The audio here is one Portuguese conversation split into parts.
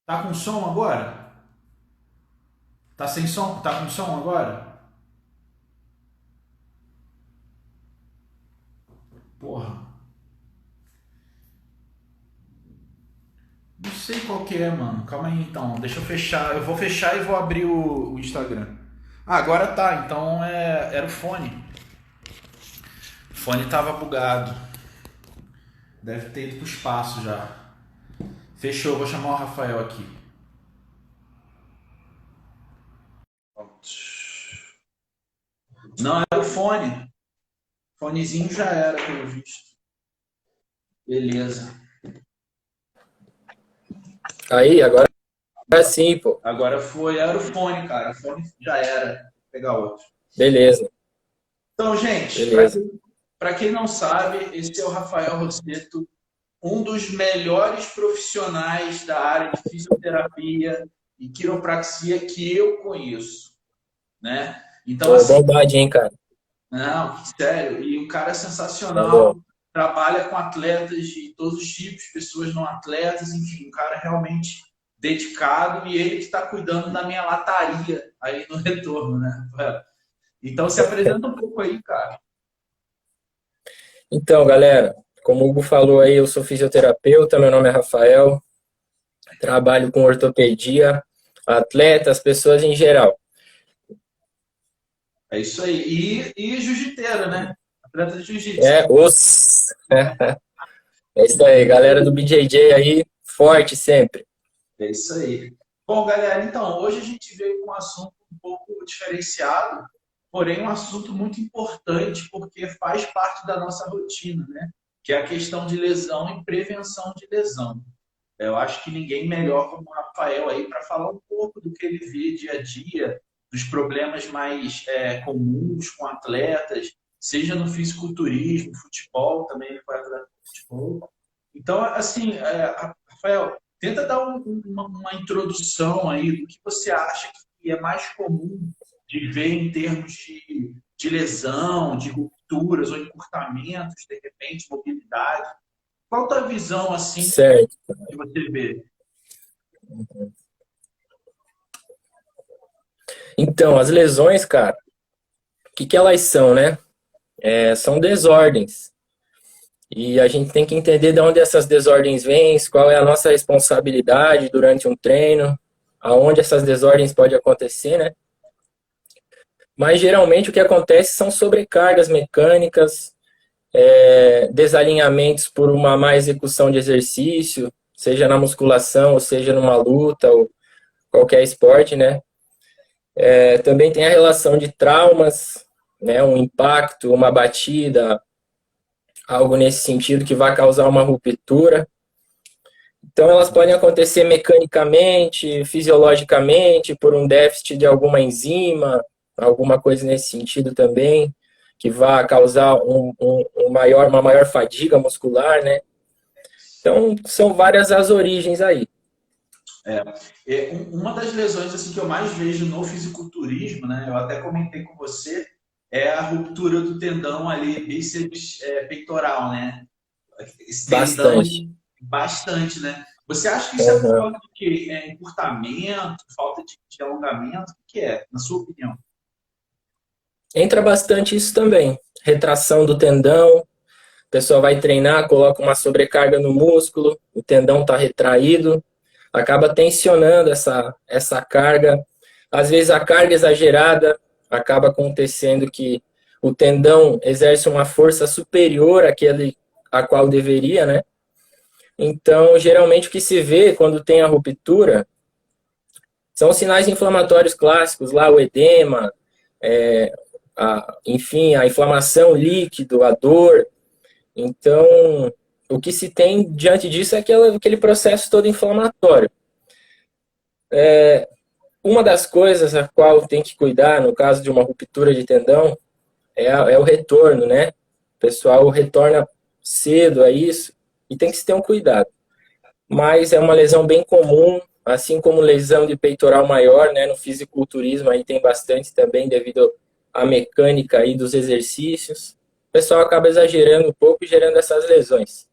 Tá com som agora? Tá sem som? Tá com som agora? Porra. Não sei qual que é, mano. Calma aí então. Deixa eu fechar. Eu vou fechar e vou abrir o Instagram. Ah, agora tá. Então era o fone. O fone tava bugado. Deve ter ido pro espaço já. Fechou. Vou chamar o Rafael aqui. Não, era o fone. Fonezinho já era, pelo visto. Beleza. Aí, agora sim, pô. Agora foi. Era o fone, cara. O fone já era. Vou pegar outro. Beleza, Então, gente, beleza. para quem não sabe, esse é o Rafael Rosseto, um dos melhores profissionais da área de fisioterapia e quiropraxia que eu conheço, né? Então, Pô, assim, bondade, hein, cara. não, sério, e o cara é Valeu. sensacional, trabalha com atletas de todos os tipos, pessoas não atletas, enfim, um cara realmente dedicado e ele que está cuidando da minha lataria aí no retorno, né? Então, se apresenta um pouco aí, cara. Então, galera, como o Hugo falou aí, eu sou fisioterapeuta, meu nome é Rafael, trabalho com ortopedia, atletas, pessoas em geral. É isso aí. E jiu-jiteiro, né? Atleta de jiu-jitsu. É, os... É isso aí, galera do BJJ aí, forte sempre. É isso aí. Bom, galera, então, hoje a gente veio com um assunto um pouco diferenciado, porém um assunto muito importante, porque faz parte da nossa rotina, né? Que é a questão de lesão e prevenção de lesão. Eu acho que ninguém melhor como o Rafael aí para falar um pouco do que ele vê dia a dia, dos problemas mais comuns com atletas, seja no fisiculturismo, futebol, também ele foi atleta de futebol. Então, assim, Rafael, tenta dar uma introdução aí do que você acha que é mais comum de ver em termos de lesão, de rupturas ou encurtamentos, de repente, mobilidade. Qual a tua visão, assim, Certo. que você vê? Então, as lesões, cara, o que que elas são, né? São desordens. E a gente tem que entender de onde essas desordens vêm, qual é a nossa responsabilidade durante um treino, aonde essas desordens podem acontecer, né? Mas geralmente o que acontece são sobrecargas mecânicas, desalinhamentos por uma má execução de exercício, seja na musculação, ou seja numa luta, ou qualquer esporte, né? Também tem a relação de traumas, né? Um impacto, uma batida, algo nesse sentido que vai causar uma ruptura. Então, elas podem acontecer mecanicamente, fisiologicamente, por um déficit de alguma enzima, alguma coisa nesse sentido também, que vai causar uma maior fadiga muscular, né? Então, são várias as origens aí. Uma das lesões assim, que eu mais vejo no fisiculturismo, né? Eu até comentei com você, é a ruptura do tendão ali, bíceps peitoral, né? Esse tendão Bastante. bastante, né? Você acha que isso é por Uhum. causa de quê? Encurtamento, falta de alongamento? O que é, na sua opinião? Entra bastante isso também. Retração do tendão, a pessoa vai treinar, coloca uma sobrecarga no músculo, o tendão está retraído, acaba tensionando essa carga. Às vezes a carga exagerada acaba acontecendo que o tendão exerce uma força superior àquele a qual deveria, né? Então, geralmente o que se vê quando tem a ruptura são sinais inflamatórios clássicos, lá o edema, é, enfim, a inflamação líquido, a dor. Então, o que se tem diante disso é aquele processo todo inflamatório. Uma das coisas a qual tem que cuidar no caso de uma ruptura de tendão é o retorno, né? O pessoal retorna cedo a isso e tem que se ter um cuidado. Mas é uma lesão bem comum, assim como lesão de peitoral maior, né? No fisiculturismo aí tem bastante também devido à mecânica aí dos exercícios. O pessoal acaba exagerando um pouco e gerando essas lesões.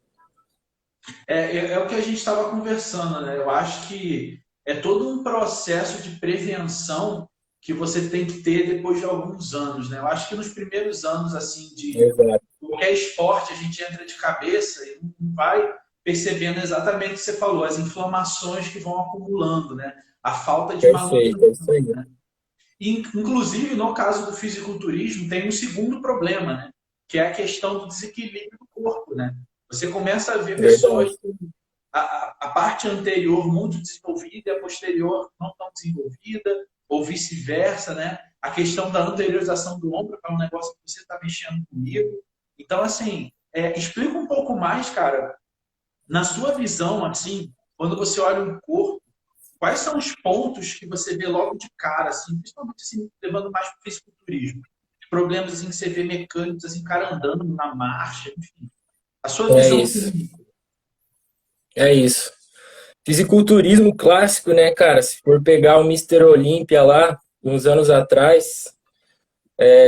É o que a gente estava conversando, né? Eu acho que é todo um processo de prevenção que você tem que ter depois de alguns anos, né? Eu acho que nos primeiros anos, assim, de Exato. qualquer esporte, a gente entra de cabeça e não vai percebendo exatamente o que você falou, as inflamações que vão acumulando, né? A falta de Perfeito, é manutenção. isso aí. Inclusive, no caso do fisiculturismo, tem um segundo problema, né? Que é a questão do desequilíbrio do corpo, né? Você começa a ver pessoas Verdade. com a parte anterior muito desenvolvida e a posterior não tão desenvolvida, ou vice-versa, né? A questão da anteriorização do ombro, que é um negócio que você está mexendo comigo. Então, assim, explica um pouco mais, cara, na sua visão, assim, quando você olha um corpo, quais são os pontos que você vê logo de cara, assim, principalmente assim, levando mais para o fisiculturismo? Problemas assim, que você vê mecânicos, assim, cara andando na marcha, enfim. A sua É visão isso. clínica. É isso. Fisiculturismo clássico, né, cara? Se for pegar o Mister Olímpia lá, uns anos atrás,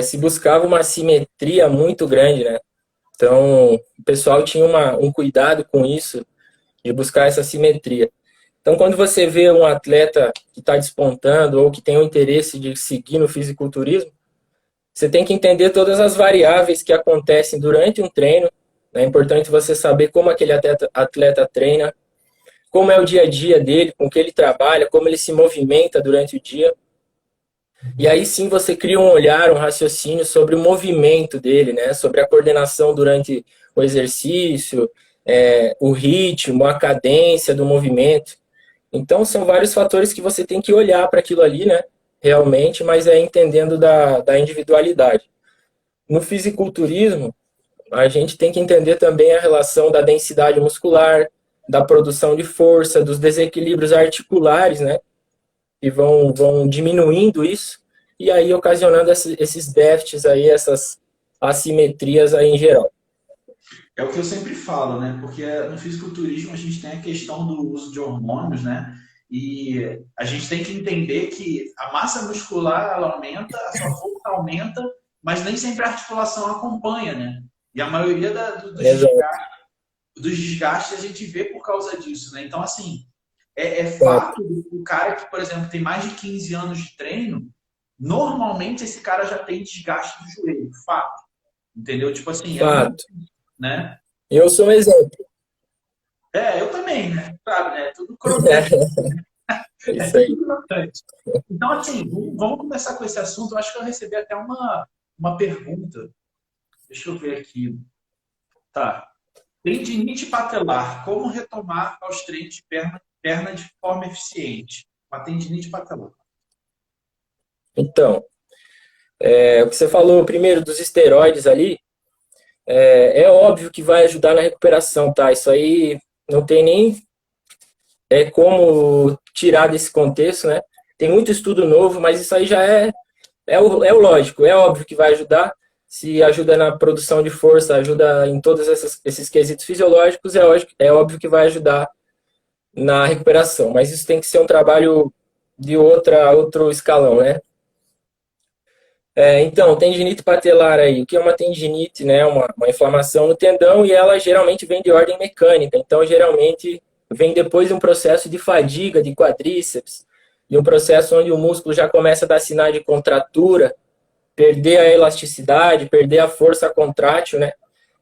se buscava uma simetria muito grande, né? Então, o pessoal tinha um cuidado com isso, de buscar essa simetria. Então, quando você vê um atleta que está despontando ou que tem o interesse de seguir no fisiculturismo, você tem que entender todas as variáveis que acontecem durante um treino. É importante você saber como aquele atleta treina, como é o dia a dia dele, com que ele trabalha, como ele se movimenta durante o dia. E aí sim você cria um olhar, um raciocínio sobre o movimento dele, né? Sobre a coordenação durante o exercício, o ritmo, a cadência do movimento. Então são vários fatores que você tem que olhar para aquilo ali, né? Realmente, mas é entendendo da individualidade. No fisiculturismo, a gente tem que entender também a relação da densidade muscular, da produção de força, dos desequilíbrios articulares, né? E vão diminuindo isso, e aí ocasionando esses déficits aí, essas assimetrias aí em geral. É o que eu sempre falo, né? Porque no fisiculturismo a gente tem a questão do uso de hormônios, né? E a gente tem que entender que a massa muscular ela aumenta, a sua força aumenta, mas nem sempre a articulação acompanha, né? E a maioria Exato. dos desgastes a gente vê por causa disso, né? Então, assim, é fato o cara que, por exemplo, tem mais de 15 anos de treino, normalmente esse cara já tem desgaste do joelho, fato. Entendeu? Tipo assim, é muito, Fato. né? Eu sou um exemplo. Eu também, né? Sabe, né? Tudo crocante. É É isso aí. tudo crocante. Então, assim, vamos começar com esse assunto. Eu acho que eu recebi até uma pergunta. Deixa eu ver aqui. Tá. Tendinite patelar. Como retomar aos treinos de perna de forma eficiente? Uma tendinite patelar. Então, o que você falou primeiro dos esteroides ali, é óbvio que vai ajudar na recuperação, tá? Isso aí não tem nem como tirar desse contexto, né? Tem muito estudo novo, mas isso aí já é o lógico, é óbvio que vai ajudar. Se ajuda na produção de força, ajuda em todos esses quesitos fisiológicos, é óbvio que vai ajudar na recuperação. Mas isso tem que ser um trabalho de outro escalão, né? Então, tendinite patelar aí, o que é uma tendinite, né? Uma inflamação no tendão e ela geralmente vem de ordem mecânica. Então, geralmente vem depois de um processo de fadiga de quadríceps, de um processo onde o músculo já começa a dar sinais de contratura, perder a elasticidade, perder a força contrátil, né?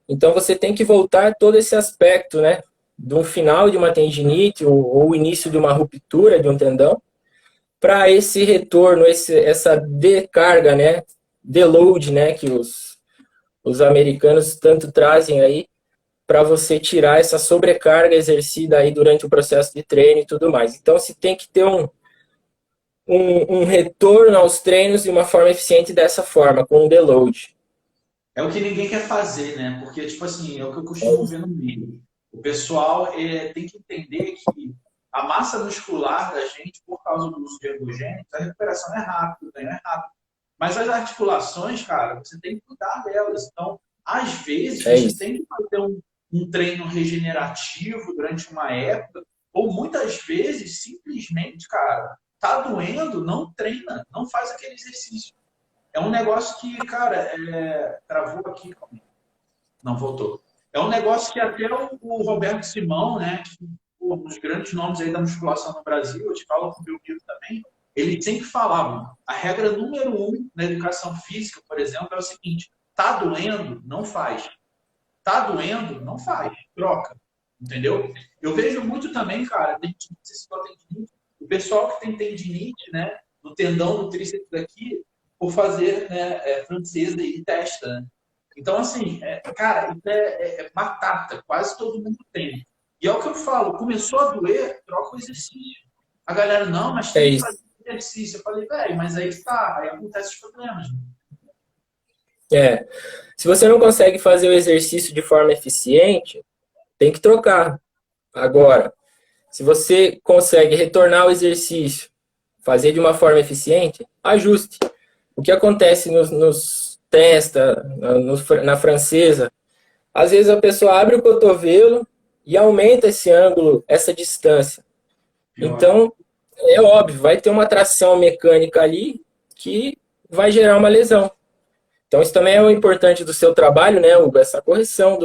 Então, você tem que voltar todo esse aspecto, né? De um final de uma tendinite ou o início de uma ruptura de um tendão, para esse retorno, essa decarga, né, deload, né, que os americanos tanto trazem aí, para você tirar essa sobrecarga exercida aí durante o processo de treino e tudo mais. Então, se tem que ter um retorno aos treinos de uma forma eficiente dessa forma, com um deload. É o que ninguém quer fazer, né? Porque, tipo assim, é o que eu costumo ver no meio. O pessoal tem que entender que a massa muscular da gente, por causa do uso de ergogênicos, a recuperação é rápida, o ganho é rápido. Mas as articulações, cara, você tem que cuidar delas. Então, às vezes, É você isso. tem que fazer um treino regenerativo durante uma época, ou muitas vezes, simplesmente, cara, tá doendo, não treina, não faz aquele exercício. É um negócio que, cara, travou aqui, não voltou. É um negócio que até o Roberto Simão, né, pô, uns grandes nomes aí da musculação no Brasil, eu te falo com o meu amigo também, eles sempre falavam, a regra número um na educação física, por exemplo, é o seguinte, tá doendo, não faz. Tá doendo, não faz, troca. Entendeu? Eu vejo muito também, cara, o pessoal que tem tendinite, né, no tendão do tríceps aqui, por fazer, né, francesa e testa, né? Então, assim, cara, isso é batata, quase todo mundo tem. E é o que eu falo, começou a doer, troca o exercício. A galera, não, mas É tem que fazer isso. exercício. Eu falei, velho, mas aí está, aí acontecem os problemas. Né? É. Se você não consegue fazer o exercício de forma eficiente, tem que trocar. Agora, se você consegue retornar ao exercício, fazer de uma forma eficiente, ajuste. O que acontece nos testa, na francesa, às vezes a pessoa abre o cotovelo e aumenta esse ângulo, essa distância. Pior. Então, é óbvio, vai ter uma tração mecânica ali que vai gerar uma lesão. Então, isso também é o importante do seu trabalho, né, Hugo? Essa correção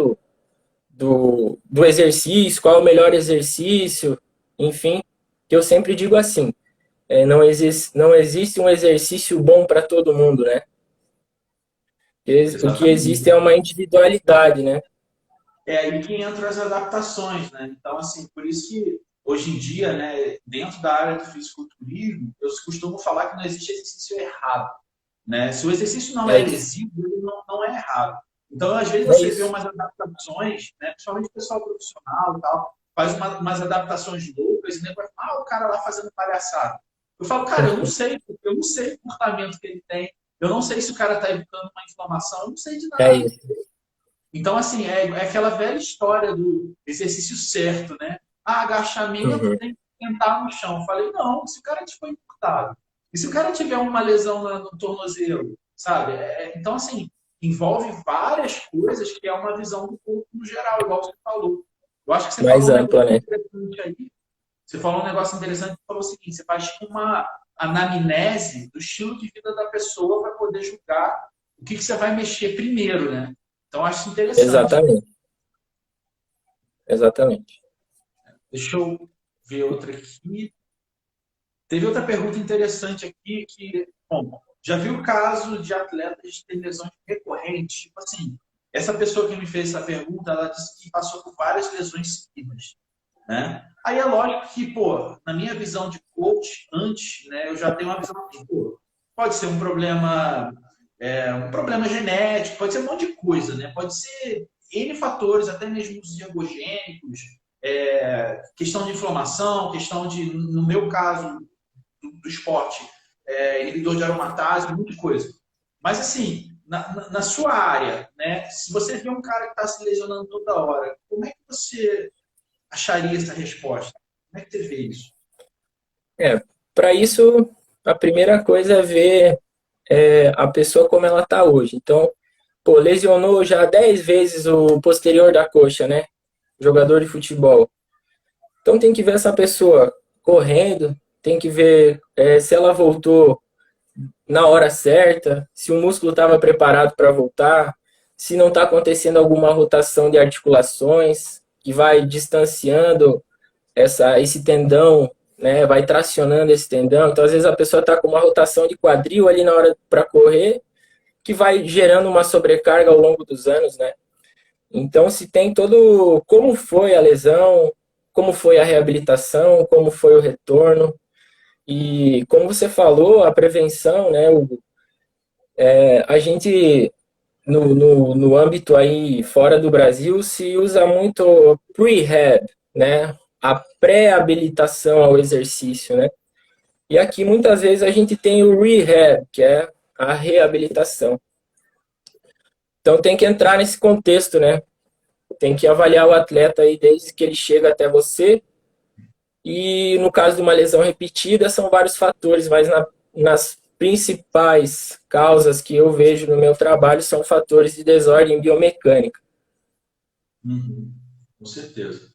do exercício, qual é o melhor exercício, enfim, que eu sempre digo assim, não existe um exercício bom para todo mundo, né? O que existe Exatamente. é uma individualidade, né? É aí que entram as adaptações, né? Então, assim, por isso que hoje em dia, né, dentro da área do fisiculturismo, eu costumo falar que não existe exercício errado, né? Se o exercício não É é isso. lesivo, ele não é errado. Então, às vezes É você vê isso. umas adaptações, né, principalmente o pessoal profissional e tal, faz umas adaptações loucas e depois, o cara lá fazendo palhaçada. Eu falo, cara, eu não sei, porque eu não sei o comportamento que ele tem, eu não sei se o cara está evitando uma inflamação, eu não sei de É nada. isso. Então, assim, é aquela velha história do exercício certo, né? Ah, agachamento Uhum. tem que sentar no chão. Eu falei, não, se o cara te foi encurtado, e se o cara tiver uma lesão no tornozelo, sabe? Então, assim, envolve várias coisas que é uma visão do corpo no geral, igual você falou. Eu acho que você Mais falou um negócio ampla, né? interessante aí. Você falou um negócio interessante que falou o seguinte: você faz tipo uma anamnese do estilo de vida da pessoa para poder julgar o que você vai mexer primeiro, né? Então, acho interessante. Exatamente. Exatamente. Deixa eu ver outra aqui. Teve outra pergunta interessante aqui que, bom, já viu o caso de atletas que têm lesões recorrentes? Tipo assim, essa pessoa que me fez essa pergunta, ela disse que passou por várias lesões seguidas, né? Aí é lógico que, pô, na minha visão de coach, antes, né, eu já tenho uma visão de, pô, pode ser um problema genético, pode ser um monte de coisa, né? Pode ser N fatores, até mesmo os ergogênicos, questão de inflamação, questão de, no meu caso, do esporte, inibidor de aromatase, muita coisa. Mas, assim, na sua área, né, se você vê um cara que está se lesionando toda hora, como é que você acharia essa resposta? Como é que você vê isso? Para isso, a primeira coisa é ver a pessoa como ela está hoje. Então, pô, lesionou já 10 vezes o posterior da coxa, né? Jogador de futebol. Então tem que ver essa pessoa correndo, tem que ver se ela voltou na hora certa, se o músculo estava preparado para voltar, se não está acontecendo alguma rotação de articulações que vai distanciando esse tendão, né, vai tracionando esse tendão. Então, às vezes, a pessoa está com uma rotação de quadril ali na hora para correr, que vai gerando uma sobrecarga ao longo dos anos, né? Então, se tem todo como foi a lesão, como foi a reabilitação, como foi o retorno. E como você falou, a prevenção, né, Hugo, a gente no âmbito aí fora do Brasil se usa muito prehab, né? A pré-habilitação ao exercício, né? E aqui muitas vezes a gente tem o rehab, que é a reabilitação. Então tem que entrar nesse contexto, né? Tem que avaliar o atleta aí desde que ele chega até você. E no caso de uma lesão repetida, são vários fatores, mas nas principais causas que eu vejo no meu trabalho são fatores de desordem biomecânica. Uhum, com certeza.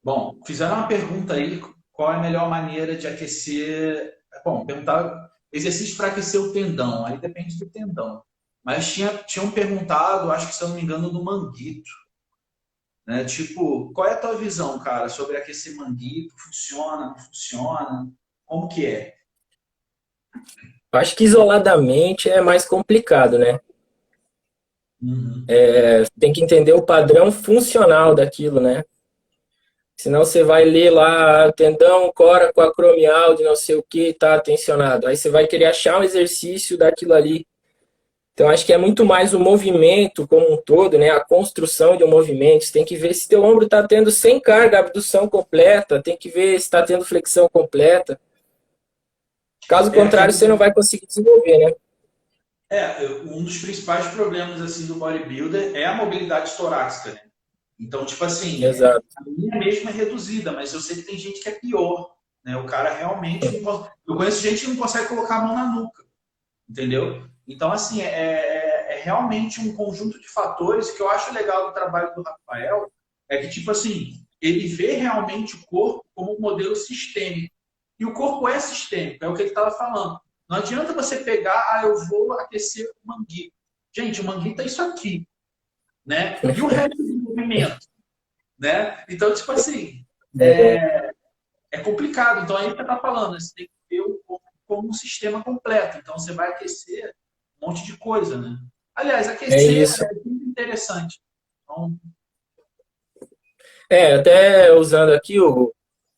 Bom, fizeram uma pergunta aí, qual é a melhor maneira de aquecer... Bom, perguntar exercício para aquecer o tendão, aí depende do tendão. Mas tinham perguntado, acho que se eu não me engano, do manguito, né? Tipo, qual é a tua visão, cara, sobre aquecer manguito? Funciona, não funciona? Como que é? Acho que isoladamente é mais complicado, né? Uhum. Tem que entender o padrão funcional daquilo, né? Senão você vai ler lá, tendão, cora com acromial de não sei o que, tá tensionado. Aí você vai querer achar um exercício daquilo ali. Então acho que é muito mais o movimento como um todo, né? A construção de um movimento. Você tem que ver se teu ombro está tendo sem carga, abdução completa, tem que ver se está tendo flexão completa. Caso É contrário, você não aquele, vai conseguir desenvolver, né? um dos principais problemas assim do bodybuilder é a mobilidade torácica, né? Então, tipo assim, Exato. a minha mesmo é reduzida, mas eu sei que tem gente que é pior, né? O cara realmente não consegue. Eu conheço gente que não consegue colocar a mão na nuca, entendeu? Então, assim, é realmente um conjunto de fatores que eu acho legal do trabalho do Rafael, é que, tipo assim, ele vê realmente o corpo como um modelo sistêmico. E o corpo é sistêmico, é o que ele estava falando. Não adianta você pegar, eu vou aquecer o manguito. Gente, o manguito é isso aqui, né? E o resto do movimento, né? Então, tipo assim, é complicado. Então, aí você está falando, né? Você tem que ver o corpo como um sistema completo. Então, você vai aquecer um monte de coisa, né? Aliás, É aquecer isso. é muito interessante. Então, Até usando aqui,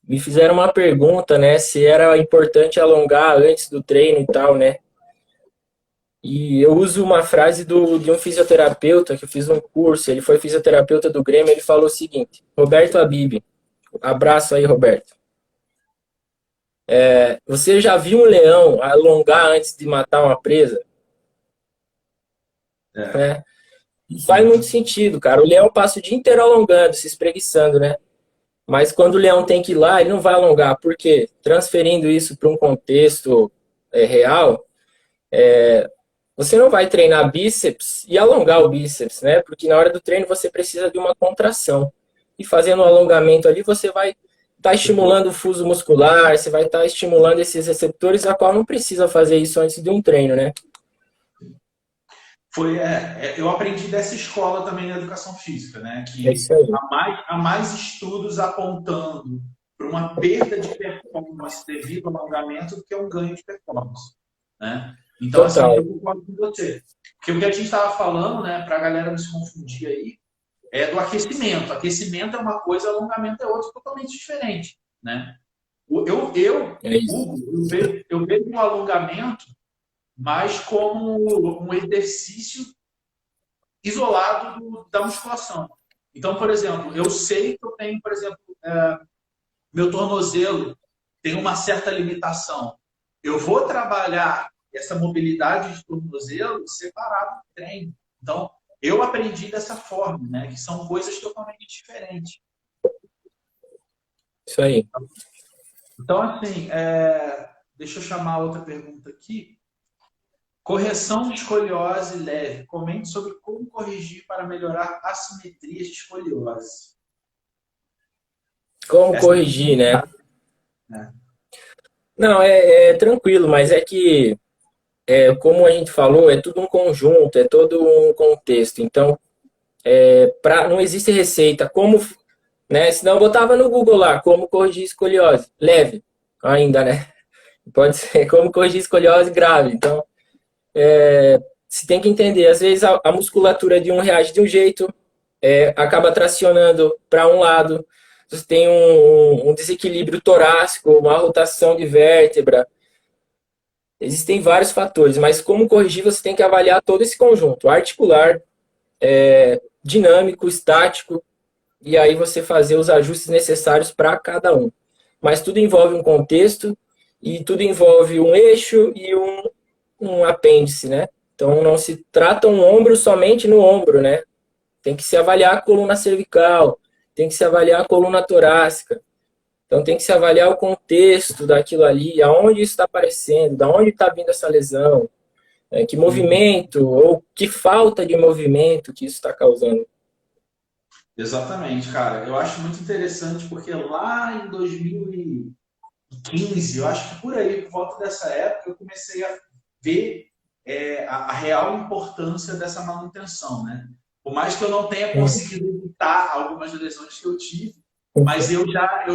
me fizeram uma pergunta, né? Se era importante alongar antes do treino e tal, né? E eu uso uma frase de um fisioterapeuta que eu fiz um curso, ele foi fisioterapeuta do Grêmio, ele falou o seguinte: Roberto Abib, abraço aí, Roberto. Você já viu um leão alongar antes de matar uma presa? é. Né? Não faz muito sentido, cara. O leão passa o dia inteiro alongando, se espreguiçando, né? Mas quando o leão tem que ir lá, ele não vai alongar. Por quê? Transferindo isso para um contexto real, você não vai treinar bíceps e alongar o bíceps, né? Porque na hora do treino você precisa de uma contração. E fazendo um alongamento ali, você vai estar estimulando o fuso muscular, você vai estar estimulando esses receptores, a qual não precisa fazer isso antes de um treino, né? Eu aprendi dessa escola também na educação física, né? É Que isso aí. há mais estudos apontando para uma perda de performance devido ao alongamento do que um ganho de performance, né? Então, assim, Total. eu concordo com você. Porque o que a gente estava falando, né, para a galera não se confundir aí, é do aquecimento. Aquecimento é uma coisa, alongamento é outra totalmente diferente, né? É isso. Hugo, eu vejo o alongamento mais como um exercício isolado da musculação. Então, por exemplo, eu sei que eu tenho, por exemplo, meu tornozelo tem uma certa limitação. Eu vou trabalhar essa mobilidade de tornozelo separado do treino. Então, eu aprendi dessa forma, né? Que são coisas totalmente diferentes. Isso aí. Então, assim, deixa eu chamar outra pergunta aqui. Correção de escoliose leve. Comente sobre como corrigir para melhorar assimetrias de escoliose. Como Essa é corrigir, né? complicada, né? Não, é tranquilo, mas é que, como a gente falou, é tudo um conjunto, é todo um contexto. Então, não existe receita. Como, né? Senão eu botava no Google lá, como corrigir escoliose. Leve, ainda, né? Pode ser como corrigir escoliose grave. Então, você tem que entender. Às vezes a musculatura de um reage de um jeito, acaba tracionando para um lado. Você tem um desequilíbrio torácico, uma rotação de vértebra. Existem vários fatores, mas como corrigir, você tem que avaliar todo esse conjunto, articular, dinâmico, estático, e aí você fazer os ajustes necessários para cada um. Mas tudo envolve um contexto e tudo envolve um eixo e um apêndice, né? Então não se trata um ombro somente no ombro, né? Tem que se avaliar a coluna cervical, tem que se avaliar a coluna torácica. Então tem que se avaliar o contexto daquilo ali, aonde isso está aparecendo, da onde está vindo essa lesão, que movimento ou que falta de movimento que isso está causando. Exatamente, cara. Eu acho muito interessante porque lá em 2015, eu acho que por aí, por volta dessa época, eu comecei a ver a real importância dessa manutenção, né? Por mais que eu não tenha conseguido evitar algumas lesões que eu tive, mas eu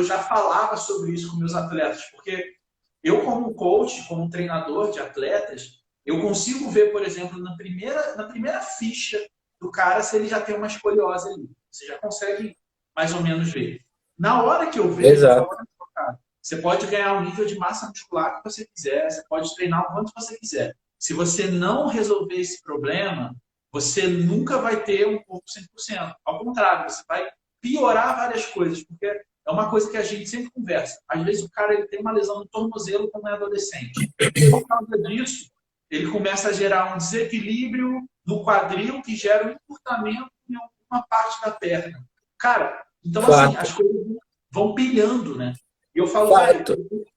já falava sobre isso com meus atletas, porque eu, como coach, como treinador de atletas, eu consigo ver, por exemplo, na primeira ficha do cara se ele já tem uma escoliose ali. Você já consegue mais ou menos ver. Na hora que eu vejo, eu falo, Exato. olha só, cara, você pode ganhar o nível de massa muscular que você quiser, você pode treinar o quanto você quiser. Se você não resolver esse problema, você nunca vai ter um corpo 100%. Ao contrário, você vai piorar várias coisas, porque é uma coisa que a gente sempre conversa. Às vezes o cara ele tem uma lesão no tornozelo quando é adolescente. Por causa disso, ele começa a gerar um desequilíbrio no quadril que gera um encurtamento em alguma parte da perna. Cara, então assim, Fato. as coisas vão pilhando, né? E eu falo, velho, Fato.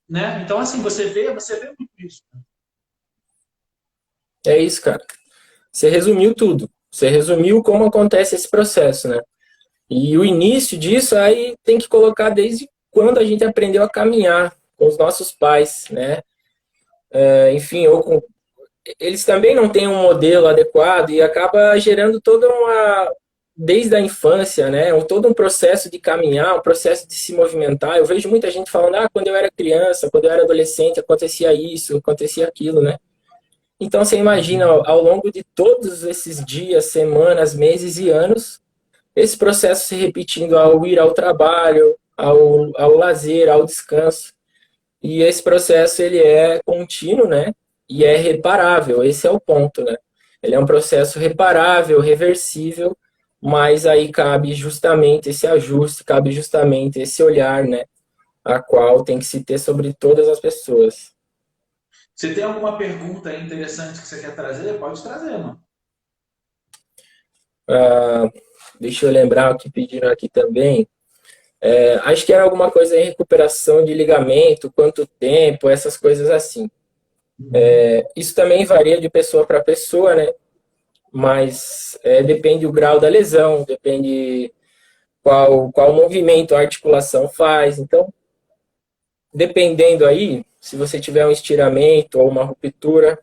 né? Então assim, você vê muito isso. Né? É isso, cara. Você resumiu tudo. Você resumiu como acontece esse processo, né? E o início disso aí tem que colocar desde quando a gente aprendeu a caminhar com os nossos pais, né? Enfim, eles também não têm um modelo adequado e acaba gerando toda uma, desde a infância, né? Todo um processo de caminhar, um processo de se movimentar. Eu vejo muita gente falando, quando eu era criança, quando eu era adolescente, acontecia isso, acontecia aquilo, né? Então você imagina, ao longo de todos esses dias, semanas, meses e anos, esse processo se repetindo ao ir ao trabalho, ao lazer, ao descanso. E esse processo ele é contínuo, né? E é reparável, esse é o ponto, né? Ele é um processo reparável, reversível, mas aí cabe justamente esse ajuste, cabe justamente esse olhar, né? A qual tem que se ter sobre todas as pessoas. Você tem alguma pergunta interessante que você quer trazer? Pode trazer, mano. Ah, deixa eu lembrar o que pediram aqui também. Acho que era alguma coisa em recuperação de ligamento, quanto tempo, essas coisas assim. Isso também varia de pessoa para pessoa, né? Mas depende do grau da lesão, depende qual movimento a articulação faz. Então, dependendo aí, se você tiver um estiramento ou uma ruptura,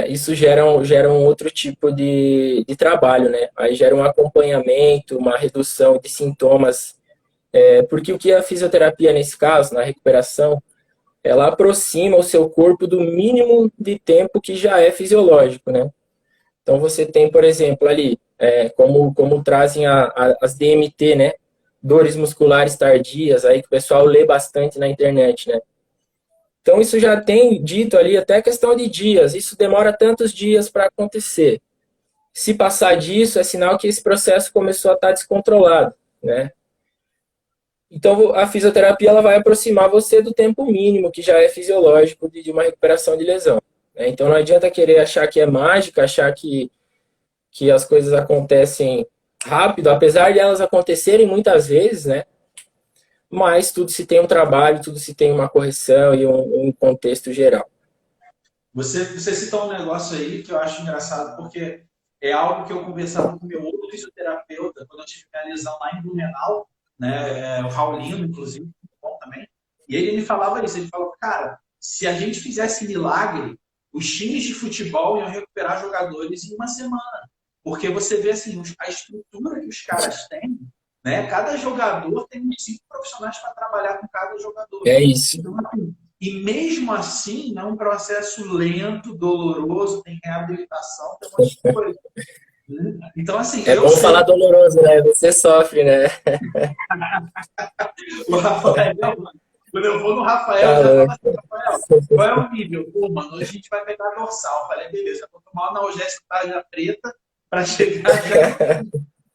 isso gera um outro tipo de trabalho, né? Aí gera um acompanhamento, uma redução de sintomas. Porque o que a fisioterapia, nesse caso, na recuperação, ela aproxima o seu corpo do mínimo de tempo que já é fisiológico, né? Então você tem, por exemplo, ali, como trazem as DMT, né? Dores musculares tardias, aí que o pessoal lê bastante na internet, né? Então isso já tem dito ali até questão de dias, isso demora tantos dias para acontecer. Se passar disso, é sinal que esse processo começou a estar descontrolado, né? Então a fisioterapia ela vai aproximar você do tempo mínimo, que já é fisiológico de uma recuperação de lesão, né? Então não adianta querer achar que é mágica, achar que as coisas acontecem rápido, apesar de elas acontecerem muitas vezes, né? Mas tudo se tem um trabalho, tudo se tem uma correção e um contexto geral. Você citou um negócio aí que eu acho engraçado, porque é algo que eu conversava com meu outro fisioterapeuta quando eu tive minha lesão lá em Blumenau, né? O Raulino, inclusive, muito bom também. E ele me falava isso, ele falou, cara, se a gente fizesse milagre, os times de futebol iam recuperar jogadores em uma semana. Porque você vê assim, a estrutura que os caras têm, né? Cada jogador tem uns 5 profissionais para trabalhar com cada jogador. É isso. Então, assim, e mesmo assim, é um processo lento, doloroso, tem reabilitação, tem um monte de coisa. Então, assim, É eu bom falar sei. doloroso, né? Você sofre, né? O Rafael, quando eu vou no Rafael, eu já falo Caramba. assim, Rafael, qual é o nível? Pô, mano, hoje a gente vai pegar dorsal. Eu falei, beleza, vou tomar uma analgésico tarja preta para chegar já.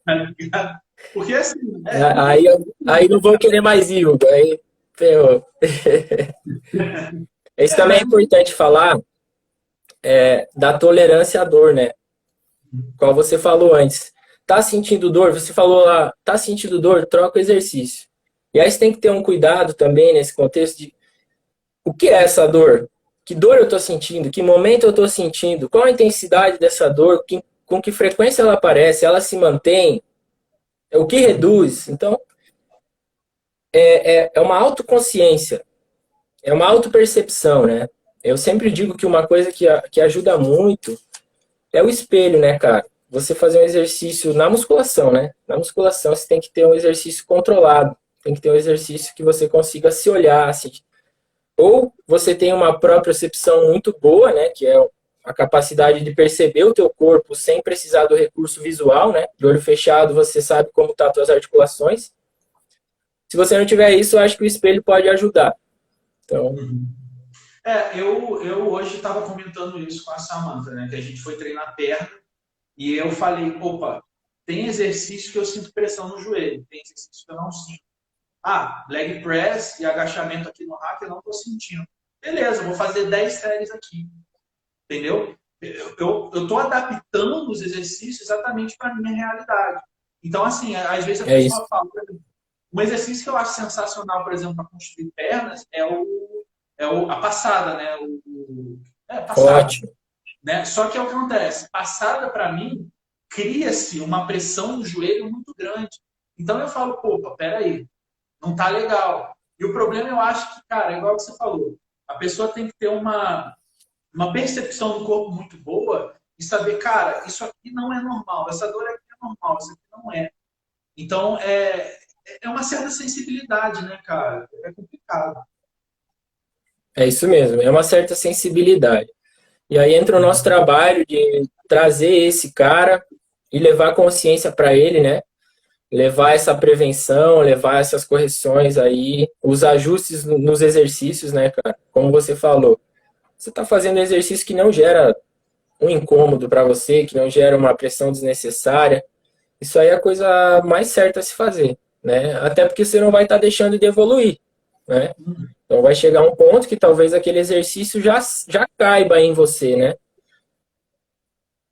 Tá ligado? Porque assim, Aí, aí não vou querer mais Hugo. Aí ferrou. Isso também mas é importante falar da tolerância à dor, né? Como você falou antes. Tá sentindo dor? Você falou lá, tá sentindo dor? Troca o exercício. E aí você tem que ter um cuidado também nesse contexto de o que é essa dor? Que dor eu tô sentindo? Que momento eu tô sentindo? Qual a intensidade dessa dor? Com que frequência ela aparece? Ela se mantém? O que reduz? Então, é uma autoconsciência, é uma autopercepção, né? Eu sempre digo que uma coisa que ajuda muito é o espelho, né, cara? Você fazer um exercício na musculação, né? Na musculação você tem que ter um exercício controlado, tem que ter um exercício que você consiga se olhar, assim. Ou você tem uma propriocepção muito boa, né, que é a capacidade de perceber o teu corpo sem precisar do recurso visual, né? De olho fechado, você sabe como estão as tuas articulações. Se você não tiver isso, eu acho que o espelho pode ajudar. Então, Uhum. Eu hoje estava comentando isso com a Samantha, né? Que a gente foi treinar perna e eu falei, opa, tem exercício que eu sinto pressão no joelho, tem exercício que eu não sinto. Ah, leg press e agachamento aqui no rack eu não estou sentindo. Beleza, vou fazer 10 séries aqui, entendeu? Eu estou adaptando os exercícios exatamente para a minha realidade. Então, assim, às vezes a é isso. pessoa fala, um exercício que eu acho sensacional, por exemplo, para construir pernas a passada, né? Passada. Ótimo. Né? Só que é o que acontece. Passada, para mim, cria-se uma pressão no joelho muito grande. Então eu falo, pô, peraí, não tá legal. E o problema, eu acho que, cara, é igual que você falou, a pessoa tem que ter uma percepção do corpo muito boa e saber, cara, isso aqui não é normal, essa dor aqui é normal, isso aqui não é. Então, é uma certa sensibilidade, né, cara? É complicado. É isso mesmo, é uma certa sensibilidade. E aí entra o nosso trabalho de trazer esse cara e levar consciência para ele, né? Levar essa prevenção, levar essas correções aí, os ajustes nos exercícios, né, cara? Como você falou, você está fazendo exercício que não gera um incômodo para você, que não gera uma pressão desnecessária. Isso aí é a coisa mais certa a se fazer, né? Até porque você não vai estar deixando de evoluir, né? Então vai chegar um ponto que talvez aquele exercício já caiba em você, né?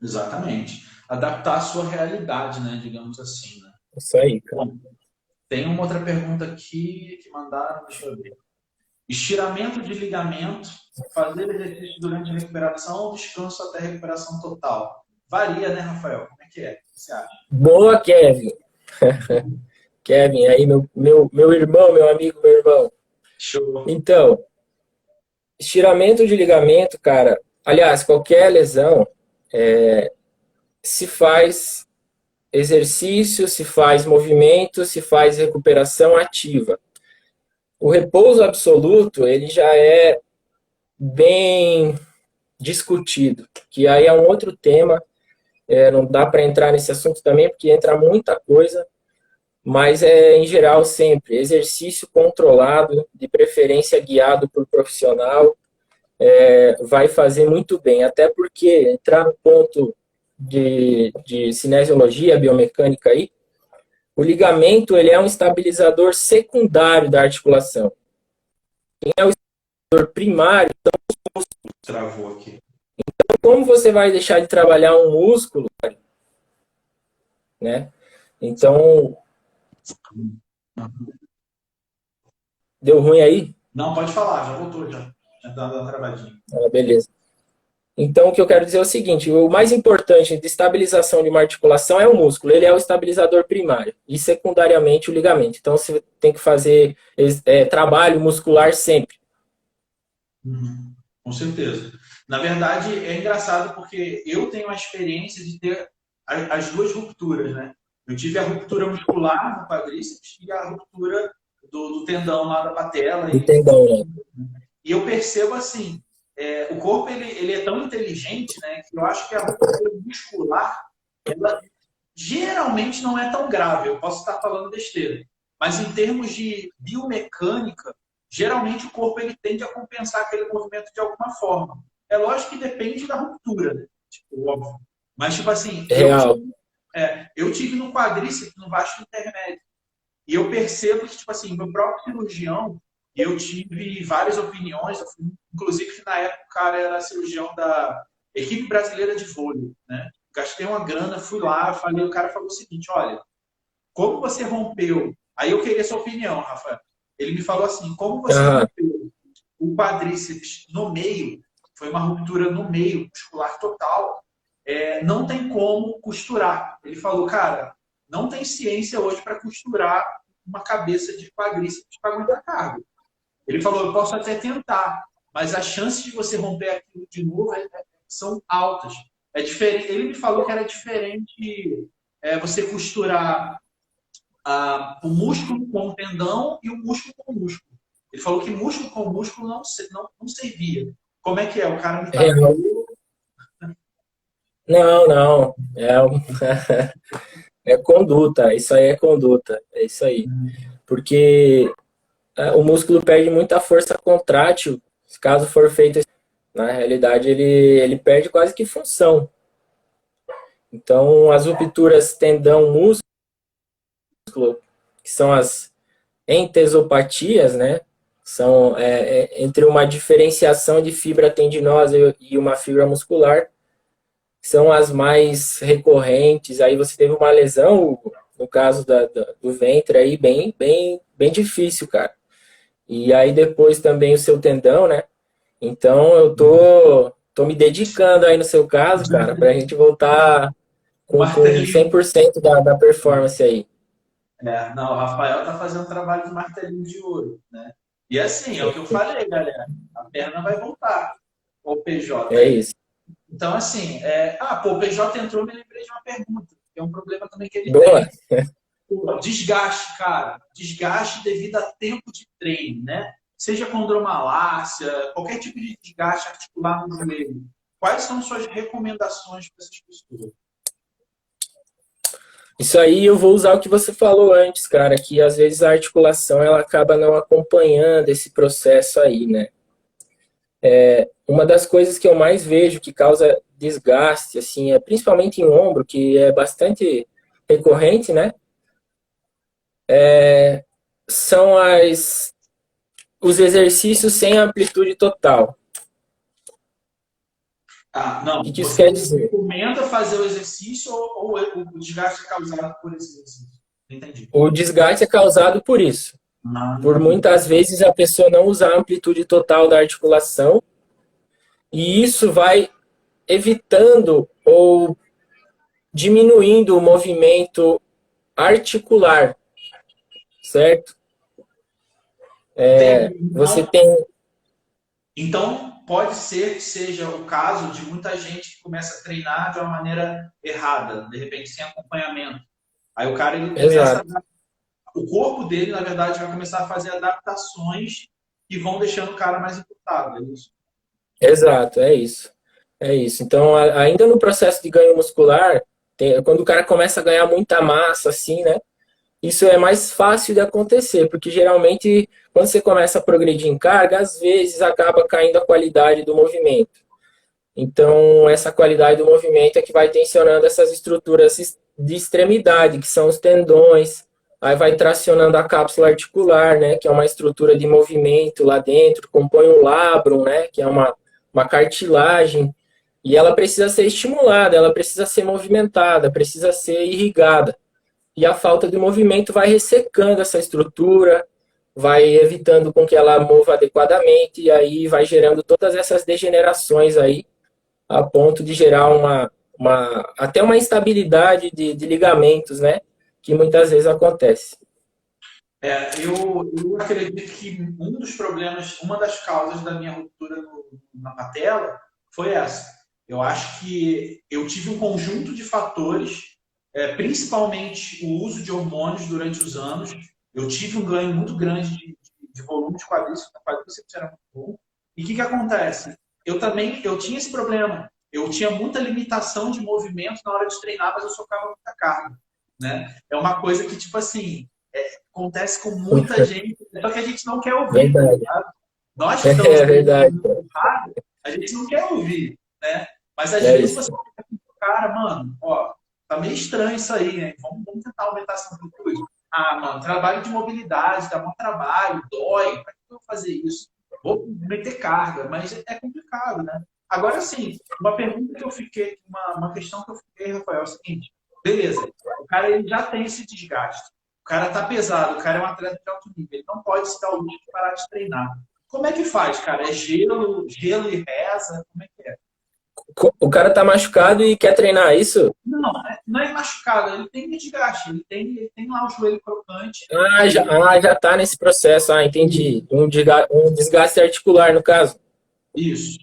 Exatamente. Adaptar a sua realidade, né? Digamos assim, né? Isso aí, cara. Bom, tem uma outra pergunta aqui que mandaram, deixa eu ver. Estiramento de ligamento, fazer exercício durante a recuperação ou descanso até a recuperação total? Varia, né, Rafael? Como é que é? O que você acha? Boa, Kevin. Kevin, aí meu irmão, meu amigo, meu irmão. Show. Então, estiramento de ligamento, cara. Aliás, qualquer lesão se faz exercício, se faz movimento, se faz recuperação ativa. O repouso absoluto, ele já é bem discutido, que aí é um outro tema, não dá para entrar nesse assunto também, porque entra muita coisa, mas em geral sempre exercício controlado, de preferência guiado por profissional, vai fazer muito bem, até porque entrar no ponto de cinesiologia, biomecânica aí, o ligamento ele é um estabilizador secundário da articulação. Quem é o estabilizador primário, Travou aqui. como você vai deixar de trabalhar um músculo, né? Então, deu ruim aí? Não, pode falar, já voltou, já. Já dá uma travadinha. Ah, beleza. Então, o que eu quero dizer é o seguinte: o mais importante de estabilização de uma articulação é o músculo, ele é o estabilizador primário, e secundariamente o ligamento. Então, você tem que fazer trabalho muscular sempre. Uhum. Com certeza. Na verdade, é engraçado porque eu tenho a experiência de ter as duas rupturas, né? Eu tive a ruptura muscular no quadríceps e a ruptura do tendão lá da patela. Do tendão, né? E eu percebo assim, o corpo ele é tão inteligente, né, que eu acho que a ruptura muscular, ela geralmente não é tão grave. Eu posso estar falando besteira, mas em termos de biomecânica, geralmente o corpo ele tende a compensar aquele movimento de alguma forma. É lógico que depende da ruptura, né? Tipo, óbvio. Mas tipo assim, Real. eu tive no quadríceps, no vasto intermédio. E eu percebo que, tipo assim, meu próprio cirurgião, eu tive várias opiniões, inclusive que na época o cara era cirurgião da equipe brasileira de vôlei, né? Gastei uma grana, fui lá, falei, o cara falou o seguinte, olha, como você rompeu, aí eu queria sua opinião, Rafael. Ele me falou assim, como você Ah, rompeu o quadríceps no meio, foi uma ruptura no meio, muscular total, não tem como costurar. Ele falou, cara, não tem ciência hoje para costurar uma cabeça de quadríceps para aguentar carga. Ele falou, eu posso até tentar, mas as chances de você romper aquilo de novo são altas. É diferente. Ele me falou que era diferente você costurar o músculo com o tendão e o músculo com o músculo. Ele falou que músculo com músculo não servia. Como é que é? O cara me É, tatuou. não, não. É conduta. Isso aí é conduta. É isso aí. Porque o músculo perde muita força contrátil, caso for feito. Na realidade, ele perde quase que função. Então, as rupturas tendão-músculo, que são as entesopatias, né? São entre uma diferenciação de fibra tendinosa e uma fibra muscular, são as mais recorrentes. Aí você teve uma lesão, no caso do ventre, aí bem difícil, cara. E aí depois também o seu tendão, né? Então eu tô me dedicando aí no seu caso, cara, pra gente voltar O com martelinho. 100% da performance aí. Não, o Rafael tá fazendo um trabalho de martelinho de ouro, né? E assim, é o que eu falei, galera. A perna vai voltar. O PJ. É isso. Então, assim, o PJ entrou, me lembrei de uma pergunta, que é um problema também que ele Boa. tem. O desgaste, cara. Desgaste devido a tempo de treino, né? Seja condromalácia, qualquer tipo de desgaste articular no joelho. Quais são suas recomendações para essas pessoas? Isso aí eu vou usar o que você falou antes, cara, que às vezes a articulação ela acaba não acompanhando esse processo aí, né? Uma das coisas que eu mais vejo que causa desgaste, assim, principalmente em ombro, que é bastante recorrente, né? São os exercícios sem amplitude total. Não, O que isso você quer dizer? recomenda fazer o exercício ou o desgaste é causado por esse exercício? Entendi. O desgaste é causado por isso. Por muitas vezes a pessoa não usar a amplitude total da articulação, e isso vai evitando ou diminuindo o movimento articular, certo? Entendi. Você tem. Então, pode ser que seja o caso de muita gente que começa a treinar de uma maneira errada, de repente sem acompanhamento. Aí o cara ele começa, Exato, o corpo dele, na verdade, vai começar a fazer adaptações que vão deixando o cara mais encurtado, é isso? exato, é isso. É isso. Então, ainda no processo de ganho muscular, quando o cara começa a ganhar muita massa, assim, né? Isso é mais fácil de acontecer, porque geralmente, quando você começa a progredir em carga, às vezes acaba caindo a qualidade do movimento. Então, essa qualidade do movimento é que vai tensionando essas estruturas de extremidade, que são os tendões, aí vai tracionando a cápsula articular, né, que é uma estrutura de movimento lá dentro, compõe o labrum, né, que é uma cartilagem, e ela precisa ser estimulada, ela precisa ser movimentada, precisa ser irrigada. E a falta de movimento vai ressecando essa estrutura, vai evitando com que ela mova adequadamente, e aí vai gerando todas essas degenerações aí, a ponto de gerar até uma instabilidade de ligamentos, né? Que muitas vezes acontece. Eu acredito que um dos problemas, uma das causas da minha ruptura na patela foi essa. Eu acho que eu tive um conjunto de fatores, principalmente o uso de hormônios durante os anos. Eu tive um ganho muito grande de volume de quadríceps era muito bom. E o que acontece? Eu tinha esse problema. Eu tinha muita limitação de movimento na hora de treinar, mas eu socava muita carga, né? É uma coisa que, tipo assim, acontece com muita gente, só que a gente não quer ouvir. Verdade. Tá? Nós que estamos É verdade. errado, a gente não quer ouvir, né? Mas às É vezes isso. você fica com o cara, mano, ó, tá meio estranho isso aí, hein? Vamos tentar aumentar essa amplitude. Ah, mano, trabalho de mobilidade, dá um trabalho, dói, pra que eu vou fazer isso? Vou meter carga, mas é complicado, né? Agora sim, uma pergunta que eu fiquei, uma questão que eu fiquei, Rafael, é o seguinte: beleza, o cara ele já tem esse desgaste. O cara tá pesado, o cara é um atleta de alto nível, ele não pode se dar o luxo de parar de treinar. Como é que faz, cara? É gelo e reza? Como é que é? O cara tá machucado e quer treinar isso? Não é machucado, ele tem desgaste, ele tem lá o joelho crocante. Já tá nesse processo. Ah, entendi. Um desgaste articular, no caso. Isso.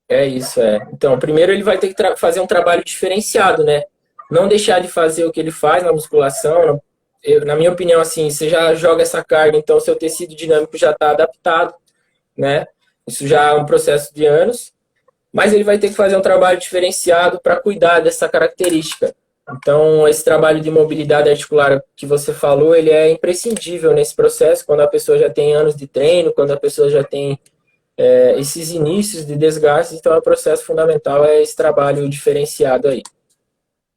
É isso, é. Então, primeiro ele vai ter que fazer um trabalho diferenciado, né? Não deixar de fazer o que ele faz na musculação. Na minha opinião, assim, você já joga essa carga, então seu tecido dinâmico já está adaptado, né? Isso já é um processo de anos, mas ele vai ter que fazer um trabalho diferenciado para cuidar dessa característica. Então, esse trabalho de mobilidade articular que você falou, ele é imprescindível nesse processo, quando a pessoa já tem anos de treino, quando a pessoa já tem esses inícios de desgaste, então o processo fundamental é esse trabalho diferenciado aí.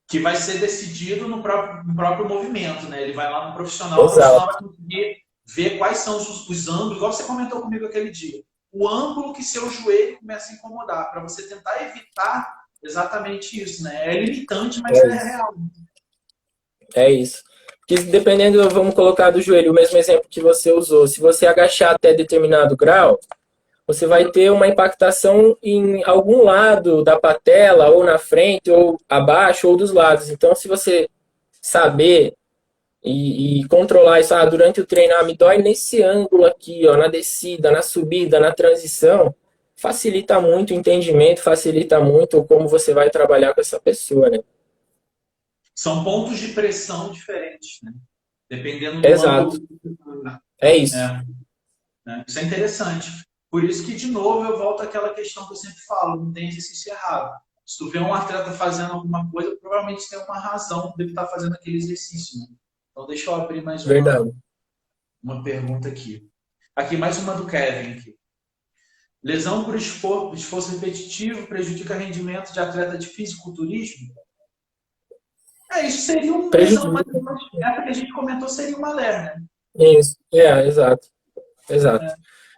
Que vai ser decidido no próprio movimento, né? Ele vai lá no profissional, o profissional Exato. vai conseguir ver quais são os ângulos, igual você comentou comigo aquele dia. O ângulo que seu joelho começa a incomodar, para você tentar evitar exatamente isso, né? É limitante, mas é real. É isso. Porque dependendo, vamos colocar do joelho, o mesmo exemplo que você usou. Se você agachar até determinado grau, você vai ter uma impactação em algum lado da patela, ou na frente, ou abaixo, ou dos lados. Então, se você saber e controlar isso, durante o treino, me dói nesse ângulo aqui, ó, na descida, na subida, na transição, facilita muito o entendimento, facilita muito como você vai trabalhar com essa pessoa, né? São pontos de pressão diferentes, né? Dependendo do Exato. ângulo. É isso. É, né? Isso é interessante. Por isso que, de novo, eu volto àquela questão que eu sempre falo, não tem exercício errado. Se tu vê um atleta fazendo alguma coisa, provavelmente tem uma razão dele estar fazendo aquele exercício. Né? Então, deixa eu abrir mais Verdade. uma pergunta aqui. Aqui, mais uma do Kevin. Aqui. Lesão por esforço repetitivo prejudica rendimento de atleta de fisiculturismo? Isso seria uma lesão, mas Prejudica. essa que a gente comentou seria uma LER, né? Isso. Exato. Exato.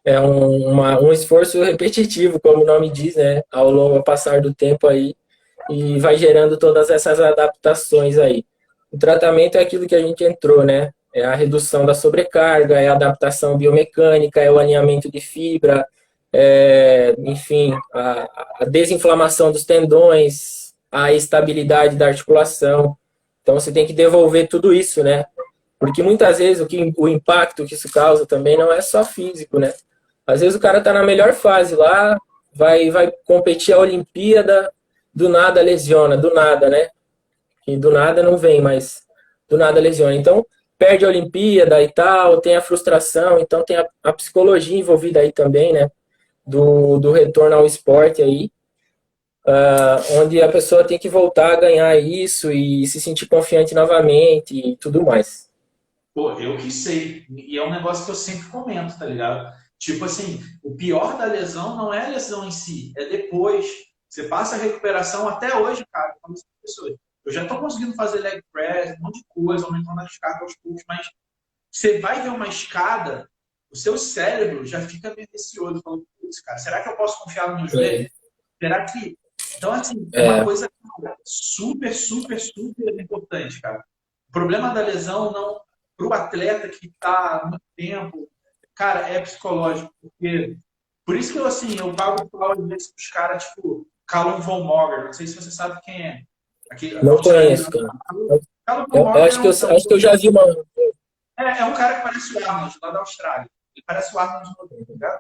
É um esforço repetitivo, como o nome diz, né? Ao longo ao passar do tempo aí, e vai gerando todas essas adaptações aí. O tratamento é aquilo que a gente entrou, né? É a redução da sobrecarga, é a adaptação biomecânica, é o alinhamento de fibra, enfim, a desinflamação dos tendões, a estabilidade da articulação. Então você tem que devolver tudo isso, né? Porque muitas vezes o impacto que isso causa também não é só físico, né? Às vezes o cara tá na melhor fase lá, vai competir a Olimpíada, do nada lesiona, do nada, né? E do nada não vem, mas do nada lesiona. Então, perde a Olimpíada e tal, tem a frustração, então tem a psicologia envolvida aí também, né? Do retorno ao esporte aí, onde a pessoa tem que voltar a ganhar isso e se sentir confiante novamente e tudo mais. Pô, eu que sei. E é um negócio que eu sempre comento, tá ligado? Tipo assim, o pior da lesão não é a lesão em si, é depois. Você passa a recuperação até hoje, cara, com as pessoas. Eu já tô conseguindo fazer leg press, um monte de coisa, aumentando as cargas aos poucos, mas você vai ver uma escada, o seu cérebro já fica meio receoso, falando, putz, cara, será que eu posso confiar no meu joelho? Será que. Então, assim, é uma coisa super, super, super importante, cara. O problema da lesão não para o atleta que está há muito tempo, cara, é psicológico. Porque, por isso que eu, assim, eu pago pau às vezes os caras, tipo, Callum Von Moger, não sei se você sabe quem é. Aqui, Não conheço, cara. Callum Von Moger Acho que eu já vi uma. é um cara que parece o Arnold, lá da Austrália. Ele parece o Arnold no tá ligado?